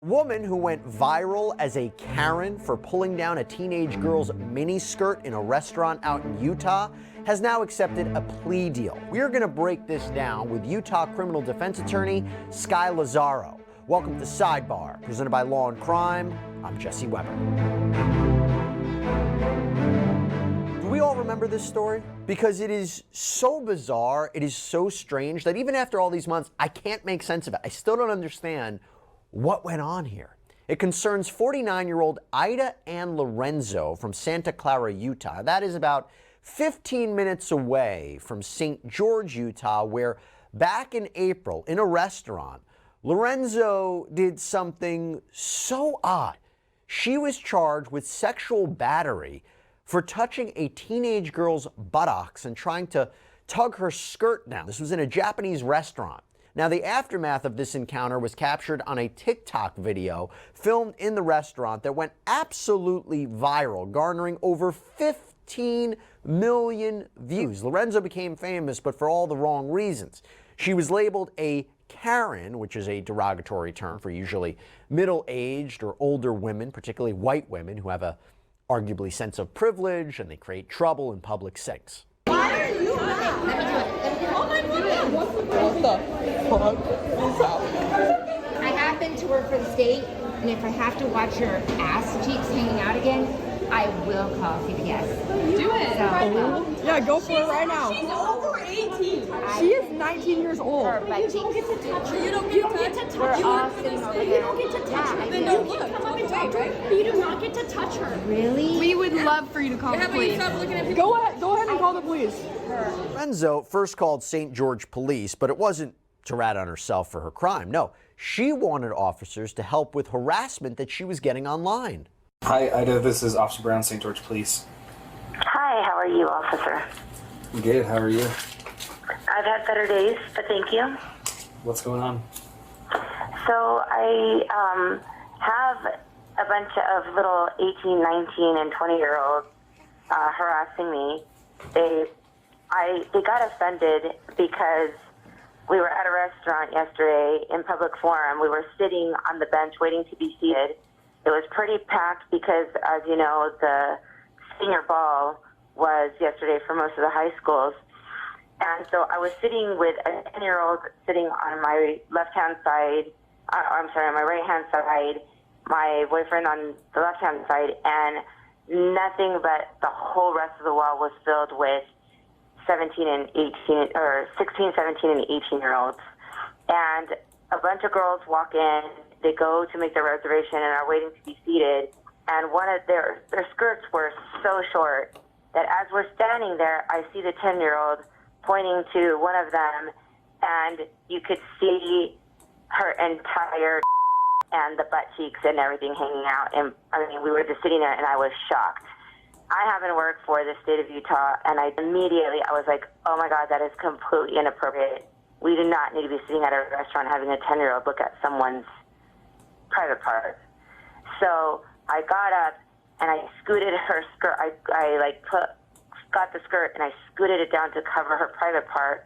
Woman who went viral as a Karen for pulling down a teenage girl's miniskirt in a restaurant out in Utah has now accepted a plea deal. We are going to break this down with Utah criminal defense attorney Sky Lazaro. Welcome to Sidebar, presented by Law and Crime. I'm Jesse Weber. Do we all remember this story? Because it is so bizarre, it is so strange that even after all these months, I can't make sense of it. I still don't understand what went on here. It concerns 49-year-old Ida Ann Lorenzo from Santa Clara, Utah. That is about 15 minutes away from St. George, Utah, where back in April in a restaurant, Lorenzo did something so odd. She was charged with sexual battery for touching a teenage girl's buttocks and trying to tug her skirt down. This was in a Japanese restaurant. Now, the aftermath of this encounter was captured on a TikTok video filmed in the restaurant that went absolutely viral, garnering over 15 million views. Lorenzo became famous, but for all the wrong reasons. She was labeled a Karen, which is a derogatory term for usually middle-aged or older women, particularly white women who have a arguably sense of privilege and they create trouble in public settings. Why are you mad? Let me do it. Oh my goodness! What the fuck is happening? I happen to work for the state, and if I have to watch your ass cheeks hanging out again, I will call CPS. Do it. So, yeah, go for it right now. She's over 18. She is 19 years old. Her butt cheeks. You don't get to touch her. You don't get to touch We're her. all sitting over You there. don't get to touch Yeah, her. I Then do. you can come up and talk to her, but you do not get to touch her. Really? We would love for you to call the police. Go ahead and call the police. Lorenzo first called St. George police, but it wasn't to rat on herself for her crime. No, she wanted officers to help with harassment that she was getting online. Hi, Ida. This is Officer Brown, St. George Police. Hi, how are you, officer? Good. How are you? I've had better days, but thank you. What's going on? So I have a bunch of little 18, 19, and 20-year-olds harassing me. They got offended because we were at a restaurant yesterday in public forum. We were sitting on the bench waiting to be seated. It was pretty packed because, as you know, the senior ball was yesterday for most of the high schools. And so I was sitting with a 10-year-old sitting on my left-hand side, on my right-hand side, my boyfriend on the left-hand side, and nothing but the whole rest of the wall was filled with 17 and 18, or 16, 17, and 18-year-olds. And a bunch of girls walk in, they go to make their reservation and are waiting to be seated. And one of their skirts were so short that as we're standing there, I see the 10-year-old pointing to one of them, and you could see her entire and the butt cheeks and everything hanging out. And I mean, we were just sitting there, and I was shocked. I haven't worked for the state of Utah, and I was like, oh my God, that is completely inappropriate. We do not need to be sitting at a restaurant having a 10-year-old look at someone's private part. So I got up and I scooted her skirt. I got the skirt and I scooted it down to cover her private part.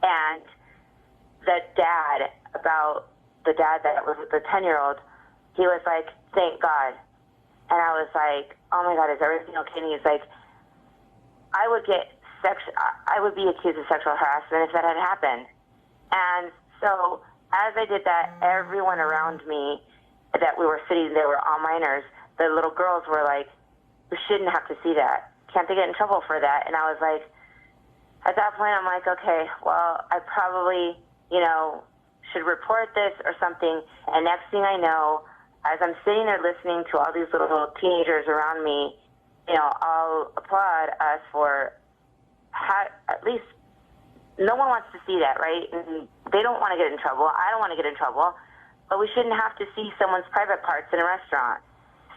And the dad that was with the 10-year-old, he was like, thank God. And I was like, oh my God, is everything okay? And he's like, I would be accused of sexual harassment if that had happened. And so as I did that, everyone around me that we were sitting there were all minors. The little girls were like, we shouldn't have to see that. Can't they get in trouble for that? And I was like, at that point, I'm like, okay, well, I probably, should report this or something. And next thing I know, as I'm sitting there listening to all these little teenagers around me, I'll applaud us for at least no one wants to see that, right? And they don't want to get in trouble. I don't want to get in trouble. But we shouldn't have to see someone's private parts in a restaurant.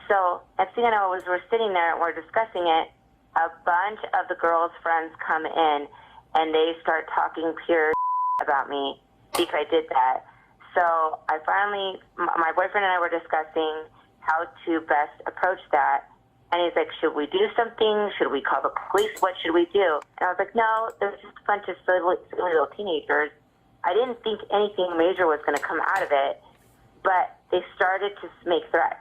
So next thing I know, we're sitting there and we're discussing it. A bunch of the girls' friends come in and they start talking pure about me because I did that. So my boyfriend and I were discussing how to best approach that. And he's like, should we do something? Should we call the police? What should we do? And I was like, no, there's just a bunch of silly little teenagers. I didn't think anything major was going to come out of it. But they started to make threats.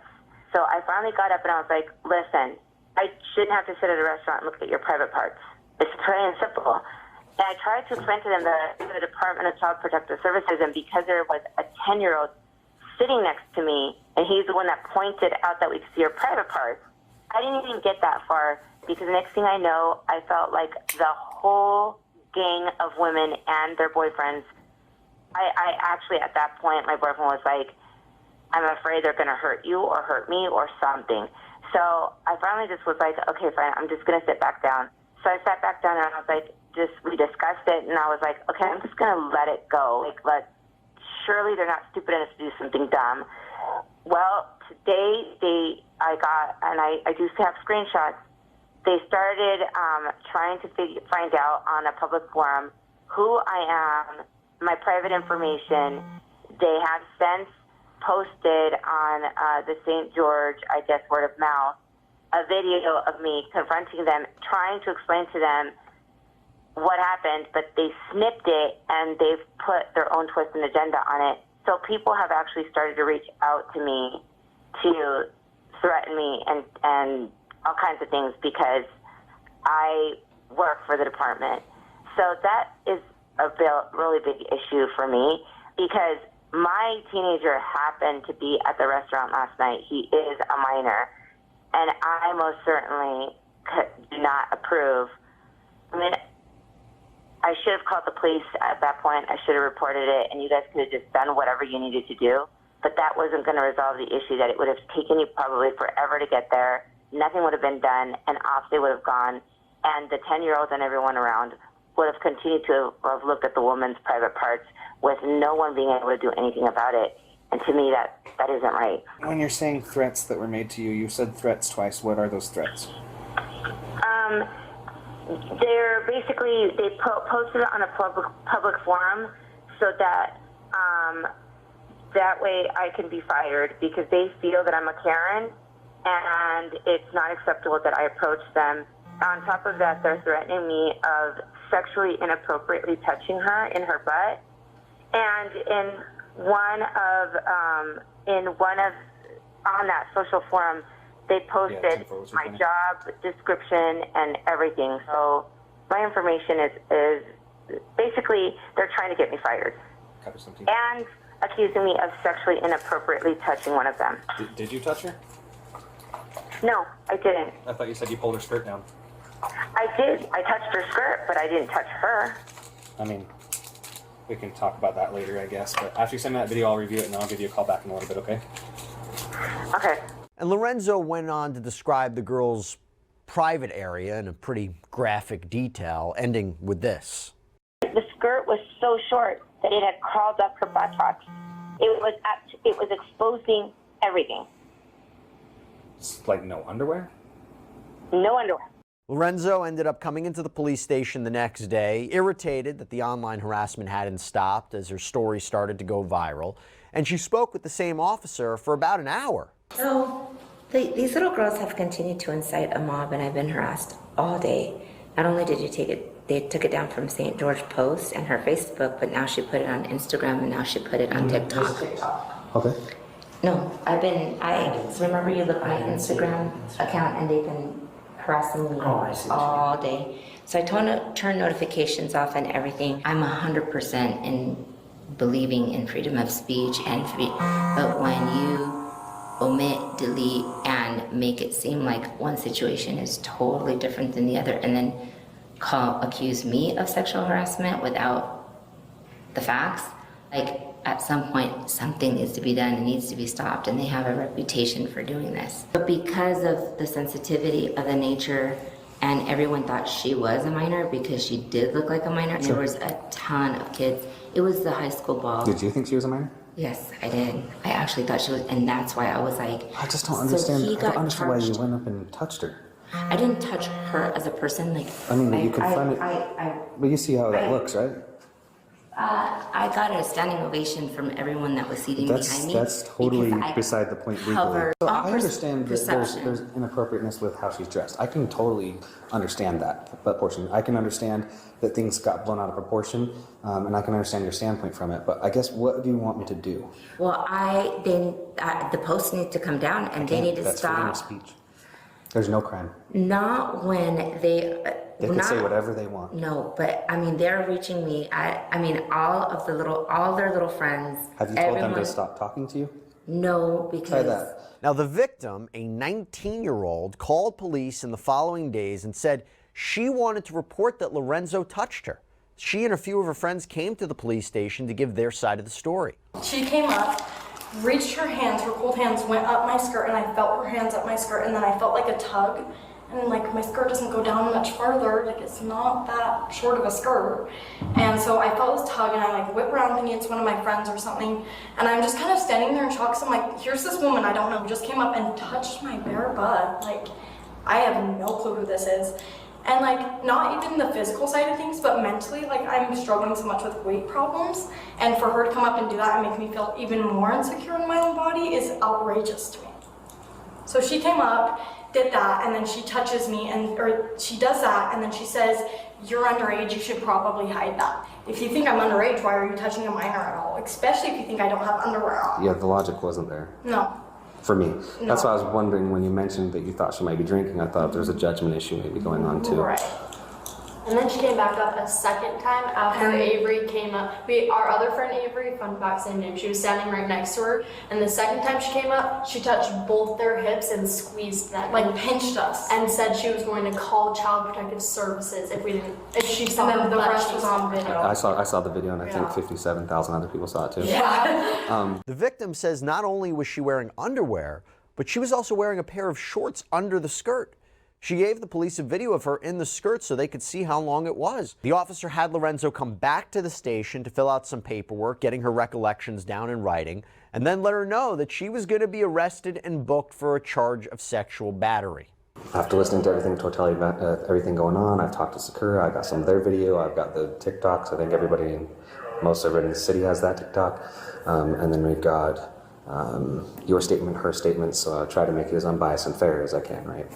So I finally got up and I was like, listen, I shouldn't have to sit at a restaurant and look at your private parts. It's plain and simple. And I tried to explain to them the Department of Child Protective Services, and because there was a 10-year-old sitting next to me, and he's the one that pointed out that we could see her private parts, I didn't even get that far, because the next thing I know, I felt like the whole gang of women and their boyfriends, I actually, at that point, my boyfriend was like, I'm afraid they're going to hurt you or hurt me or something. So I finally just was like, okay, fine, I'm just going to sit back down. So I sat back down and I was like, we discussed it, and I was like, okay, I'm just going to let it go. Surely they're not stupid enough to do something dumb. Well, today I do have screenshots. They started trying to find out on a public forum who I am, my private information. They have since posted on the St. George, I guess, word of mouth, a video of me confronting them, trying to explain to them what happened, but they snipped it and they've put their own twist and agenda on it. So people have actually started to reach out to me to threaten me and all kinds of things because I work for the department. So that is a really big issue for me because my teenager happened to be at the restaurant last night. He is a minor, and I most certainly do not approve. I mean, I should have called the police at that point. I should have reported it, and you guys could have just done whatever you needed to do. But that wasn't going to resolve the issue, that it would have taken you probably forever to get there. Nothing would have been done, and off they would have gone. And the 10-year-olds and everyone around would have continued to have looked at the woman's private parts with no one being able to do anything about it. And to me, that isn't right. When you're saying threats that were made to you, you said threats twice. What are those threats? They're basically, they posted it on a public forum so that that way I can be fired because they feel that I'm a Karen and it's not acceptable that I approach them. On top of that, they're threatening me of sexually inappropriately touching her in her butt. And on that social forum, they posted my job description and everything. So my information is basically, they're trying to get me fired. And accusing me of sexually inappropriately touching one of them. Did you touch her? No, I didn't. I thought you said you pulled her skirt down. I did. I touched her skirt, but I didn't touch her. I mean, we can talk about that later, I guess. But after you send me that video, I'll review it, and I'll give you a call back in a little bit, okay? Okay. And Lorenzo went on to describe the girl's private area in a pretty graphic detail, ending with this. The skirt was so short that it had crawled up her buttocks. It was exposing everything. It's like no underwear? No underwear. Lorenzo ended up coming into the police station the next day, irritated that the online harassment hadn't stopped as her story started to go viral. And she spoke with the same officer for about an hour. So these little girls have continued to incite a mob, and I've been harassed all day. Not only did they took it down from St. George Post and her Facebook, but now she put it on Instagram, and now she put it on TikTok. Okay. No, I remember you look at my Instagram account, and they've been harassing me all day. So I turn notifications off and everything. I'm 100% in believing in freedom of speech and but when you omit, delete, and make it seem like one situation is totally different than the other, and then accuse me of sexual harassment without the facts, like at some point something needs to be done, it needs to be stopped, and they have a reputation for doing this. But because of the sensitivity of the nature, and everyone thought she was a minor because she did look like a minor, and there was a ton of kids. It was the high school ball. Did you think she was a minor? Yes, I did. I actually thought she was, and that's why I was like, I just don't understand. I don't understand why you went up and touched her. I didn't touch her as a person. Like, I mean, you confronted. But you see how that looks, right? I got a standing ovation from everyone that was seating behind me. That's totally beside the point legally. So I understand that perception. there's inappropriateness with how she's dressed. I can totally understand that portion. I can understand that things got blown out of proportion, and I can understand your standpoint from it. But I guess what do you want me to do? Well, the posts need to come down, and they need to That's freedom of stop. speech. There's no crime. Not when They can say whatever they want. No, but I mean, they're reaching me. I mean, all their little friends. Have you told them to stop talking to you? No, because. Try that. Now, the victim, a 19-year-old, called police in the following days and said she wanted to report that Lorenzo touched her. She and a few of her friends came to the police station to give their side of the story. She came up, reached her hands, her cold hands went up my skirt, and I felt her hands up my skirt, and then I felt like a tug. And like my skirt doesn't go down much farther, like it's not that short of a skirt. And so I felt this tug, and I like whip around thinking it's one of my friends or something. And I'm just kind of standing there in shock, so I'm like, here's this woman I don't know who just came up and touched my bare butt. Like, I have no clue who this is. And like, not even the physical side of things, but mentally, like I'm struggling so much with weight problems. And for her to come up and do that and make me feel even more insecure in my own body is outrageous to me. So she came up, did that, and then she touches me, or she does that, and then she says, you're underage, you should probably hide that. If you think I'm underage, why are you touching a minor at all? Especially if you think I don't have underwear on. Yeah, the logic wasn't there. No. For me. No. That's why I was wondering when you mentioned that you thought she might be drinking, I thought there was a judgment issue maybe going on too. Right. And then she came back up a second time after Avery came up. Our other friend Avery, fun fact, same name, she was standing right next to her. And the second time she came up, she touched both their hips and squeezed them. Like pinched us. And said she was going to call Child Protective Services if she saw And then the that rest she was saw on video. I saw the video, and I think 57,000 other people saw it too. Yeah. The victim says not only was she wearing underwear, but she was also wearing a pair of shorts under the skirt. She gave the police a video of her in the skirt so they could see how long it was. The officer had Lorenzo come back to the station to fill out some paperwork, getting her recollections down in writing, and then let her know that she was going to be arrested and booked for a charge of sexual battery. After listening to everything Tortelli about everything going on, I've talked to Sakura, I got some of their video, I've got the TikToks. I think most everybody in the city has that TikTok. And then we've got your statement, her statement, so I'll try to make it as unbiased and fair as I can, right?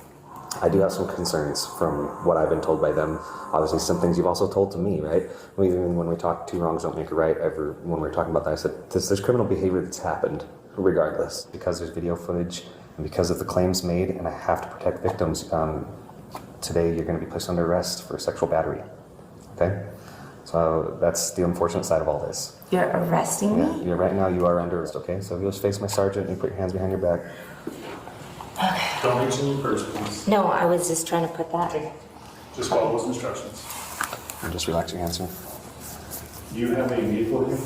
I do have some concerns from what I've been told by them. Obviously, some things you've also told to me, right? Even when we talk two wrongs don't make a right, when we were talking about that, I said, there's criminal behavior that's happened regardless. Because there's video footage and because of the claims made, and I have to protect victims, today you're going to be placed under arrest for sexual battery, okay? So that's the unfortunate side of all this. You're arresting me? Yeah, right now you are under arrest, okay? So if you'll just face my sergeant and put your hands behind your back. Okay. Don't reach in your purse, please. No, I was just trying to put that. Just follow those instructions. And just relax your hands, sir. Do you have a vehicle here?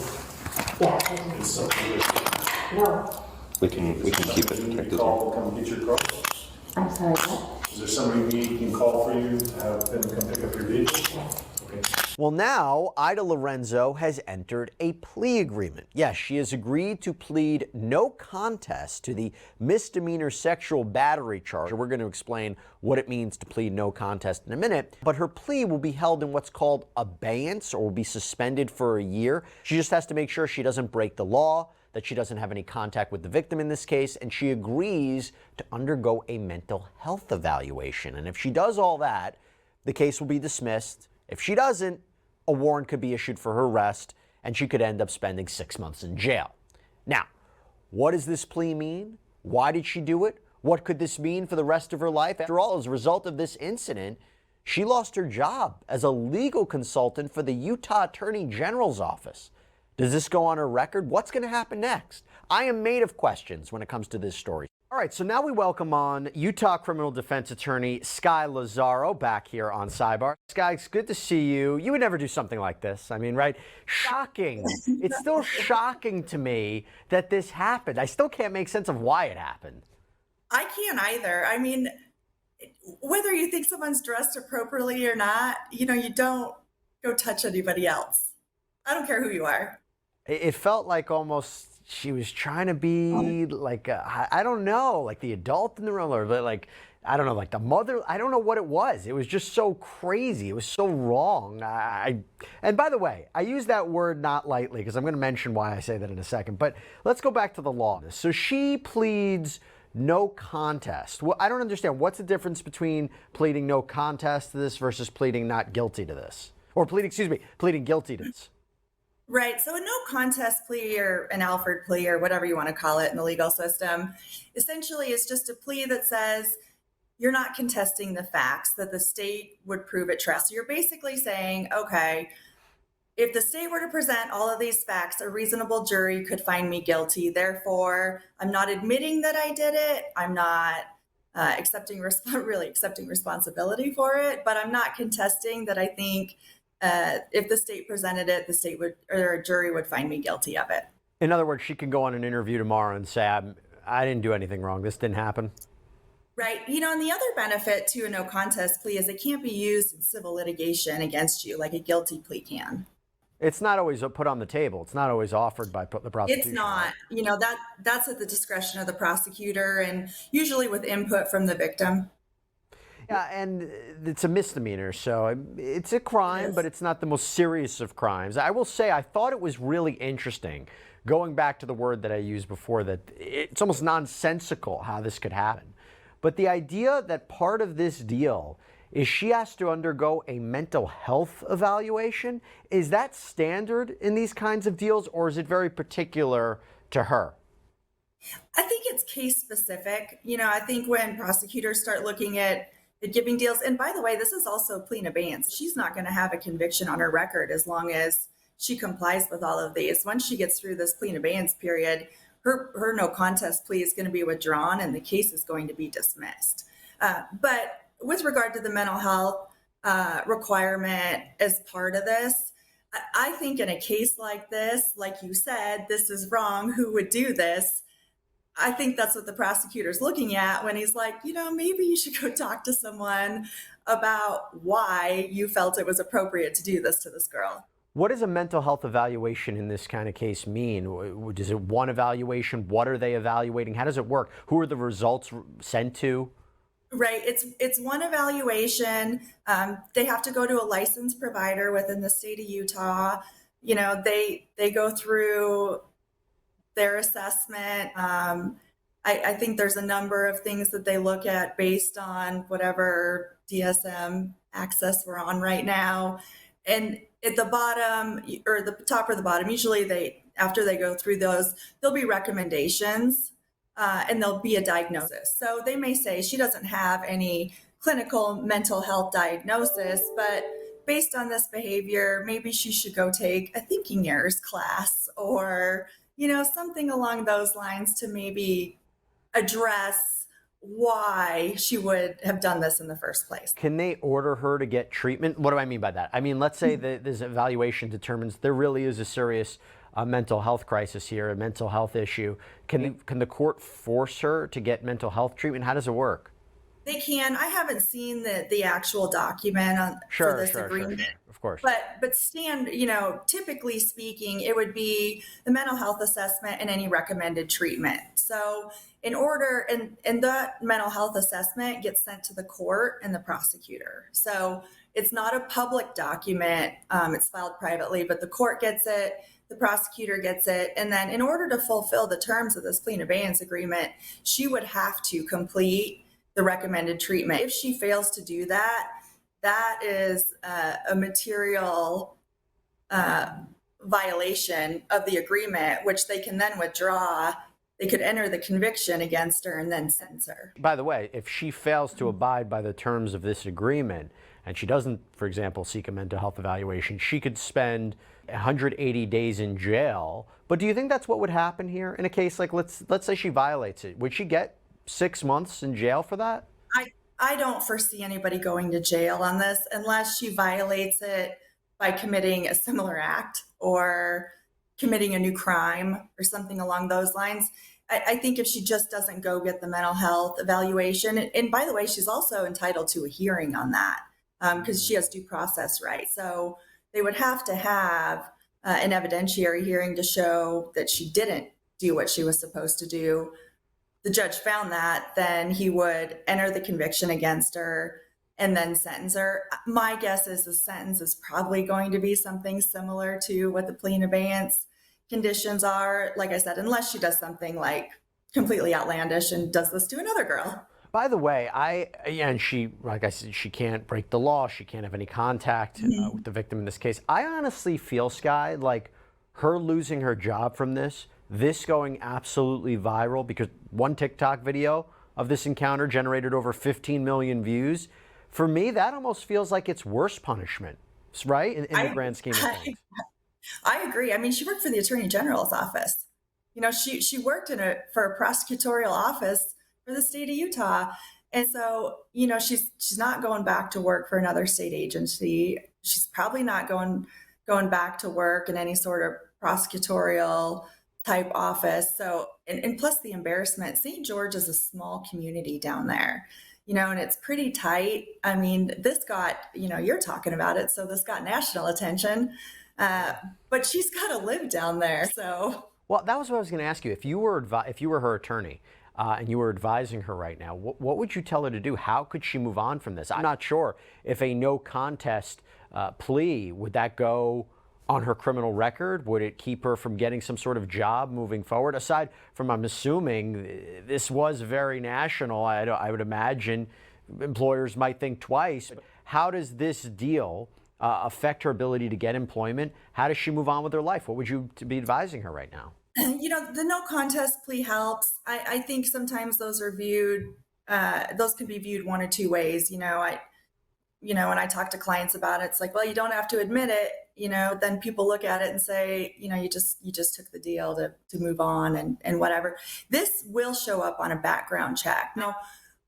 Yeah. It's something that No. We can keep it you need to protected. call, come get your car. I'm sorry, what? Is there somebody we can call for you to have them come pick up your vehicle? Okay. Well, now Ida Lorenzo has entered a plea agreement. Yes, she has agreed to plead no contest to the misdemeanor sexual battery charge. We're going to explain what it means to plead no contest in a minute, but her plea will be held in what's called abeyance, or will be suspended for a year. She just has to make sure she doesn't break the law, that she doesn't have any contact with the victim in this case, and she agrees to undergo a mental health evaluation. And if she does all that, the case will be dismissed. If she doesn't, a warrant could be issued for her arrest, and she could end up spending 6 months in jail. Now, what does this plea mean? Why did she do it? What could this mean for the rest of her life? After all, as a result of this incident, she lost her job as a legal consultant for the Utah Attorney General's office. Does this go on her record? What's going to happen next? I am made of questions when it comes to this story. All right, so now we welcome on Utah criminal defense attorney Sky Lazaro back here on Sidebar. Sky, it's good to see you. You would never do something like this. I mean, right? Shocking. It's still shocking to me that this happened. I still can't make sense of why it happened. I can't either. I mean, whether you think someone's dressed appropriately or not, you don't go touch anybody else. I don't care who you are. It felt like almost she was trying to be like, I don't know, like the adult in the room, or like, I don't know, like the mother. I don't know what it was. It was just so crazy. It was so wrong. And by the way, I use that word not lightly because I'm going to mention why I say that in a second. But let's go back to the law. So she pleads no contest. Well, I don't understand. What's the difference between pleading no contest to this versus pleading not guilty to this? Or pleading guilty to this? Right. So a no contest plea or an Alford plea or whatever you want to call it in the legal system essentially is just a plea that says you're not contesting the facts that the state would prove at trial. So you're basically saying, okay, if the state were to present all of these facts, a reasonable jury could find me guilty. Therefore, I'm not admitting that I did it. I'm not accepting responsibility for it, but I'm not contesting that I think if the state presented it, the state would, or a jury would find me guilty of it. In other words, she can go on an interview tomorrow and say, I didn't do anything wrong. This didn't happen. Right. And the other benefit to a no contest plea is it can't be used in civil litigation against you like a guilty plea can. It's not always put on the table. It's not always offered by the prosecution. It's not. That's at the discretion of the prosecutor and usually with input from the victim. Yeah, and it's a misdemeanor, so it's a crime, but it's not the most serious of crimes. I will say I thought it was really interesting, going back to the word that I used before, that it's almost nonsensical how this could happen. But the idea that part of this deal is she has to undergo a mental health evaluation, is that standard in these kinds of deals, or is it very particular to her? I think it's case specific. I think when prosecutors start looking at giving deals, and by the way, this is also plea in abeyance. She's not going to have a conviction on her record as long as she complies with all of these. Once she gets through this plea in abeyance period, her no contest plea is going to be withdrawn and the case is going to be dismissed. But with regard to the mental health requirement as part of this, I think in a case like this, like you said, this is wrong, who would do this? I think that's what the prosecutor's looking at when he's like, maybe you should go talk to someone about why you felt it was appropriate to do this to this girl. What does a mental health evaluation in this kind of case mean? Is it one evaluation? What are they evaluating? How does it work? Who are the results sent to? Right. It's one evaluation. They have to go to a licensed provider within the state of Utah. They go through their assessment. I think there's a number of things that they look at based on whatever DSM access we're on right now. And at the bottom or the top or the bottom, usually after they go through those, there'll be recommendations and there'll be a diagnosis. So they may say she doesn't have any clinical mental health diagnosis, but based on this behavior, maybe she should go take a thinking errors class or, something along those lines to maybe address why she would have done this in the first place. Can they order her to get treatment? What do I mean by that? I mean, let's say that this evaluation determines there really is a serious mental health crisis here, a mental health issue. Can the court force her to get mental health treatment? How does it work? They can. I haven't seen the actual document for this agreement. Sure. Of course. But typically speaking, it would be the mental health assessment and any recommended treatment. So and that mental health assessment gets sent to the court and the prosecutor. So it's not a public document. It's filed privately, but the court gets it, the prosecutor gets it. And then in order to fulfill the terms of this plea in abeyance agreement, she would have to complete the recommended treatment. If she fails to do that, that is a material violation of the agreement, which they can then withdraw. They could enter the conviction against her and then sentence her. By the way, if she fails to abide by the terms of this agreement and she doesn't, for example, seek a mental health evaluation, she could spend 180 days in jail. But do you think that's what would happen here in a case like, let's say she violates it? Would she get 6 months in jail for that? I don't foresee anybody going to jail on this unless she violates it by committing a similar act or committing a new crime or something along those lines. I think if she just doesn't go get the mental health evaluation, and by the way, she's also entitled to a hearing on that because she has due process rights. So they would have to have an evidentiary hearing to show that she didn't do what she was supposed to do. The judge found that, then he would enter the conviction against her and then sentence her. My guess is the sentence is probably going to be something similar to what the plea in abeyance conditions are. Like I said, unless she does something like completely outlandish and does this to another girl. By the way, and she, like I said, she can't break the law. She can't have any contact with the victim in this case. I honestly feel, Sky, like her losing her job from this going absolutely viral, because one TikTok video of this encounter generated over 15 million views. For me, that almost feels like it's worse punishment, right? In the grand scheme of things. I agree. I mean, she worked for the Attorney General's office. You know, she worked for a prosecutorial office for the state of Utah. And so, you know, she's not going back to work for another state agency. She's probably not going back to work in any sort of prosecutorial type office. So, and plus the embarrassment. St. George is a small community down there, you know, and it's pretty tight. I mean, this got, you know, you're talking about it, so this got national attention, but she's got to live down there. So, well, that was what I was going to ask you. If you were her attorney and you were advising her right now, what would you tell her to do? How could she move on from this? I'm not sure if a no contest plea, would that go on her criminal record? Would it keep her from getting some sort of job moving forward? Aside from, I'm assuming this was very national, I would imagine employers might think twice. How does this deal affect her ability to get employment? How does she move on with her life? What would you be advising her right now? You know, the no contest plea helps. I think sometimes those are viewed, those can be viewed one or two ways. You know, when I talk to clients about it, it's like, well, you don't have to admit it. You know, then people look at it and say, you know, you just took the deal to move on and whatever. This will show up on a background check. Now,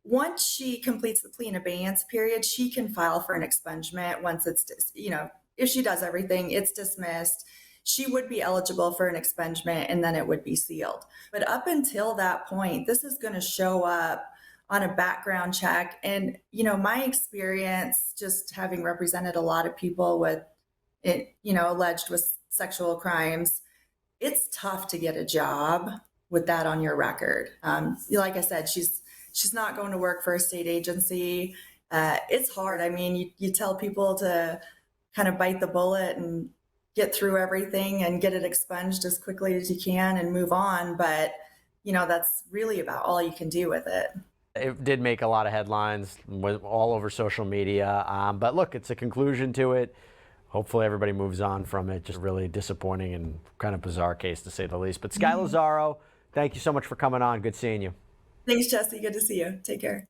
once she completes the plea in abeyance period, she can file for an expungement once it's, you know, if she does everything, it's dismissed. She would be eligible for an expungement and then it would be sealed. But up until that point, this is going to show up on a background check. And, you know, my experience, just having represented a lot of people with, you know, alleged with sexual crimes, it's tough to get a job with that on your record. Like I said, she's not going to work for a state agency. It's hard. I mean, you tell people to kind of bite the bullet and get through everything and get it expunged as quickly as you can and move on. But, you know, that's really about all you can do with it. It did make a lot of headlines, was all over social media. But look, it's a conclusion to it. Hopefully everybody moves on from it. Just really disappointing and kind of bizarre case, to say the least. But Sky Lazaro, thank you so much for coming on. Good seeing you. Thanks, Jesse. Good to see you. Take care.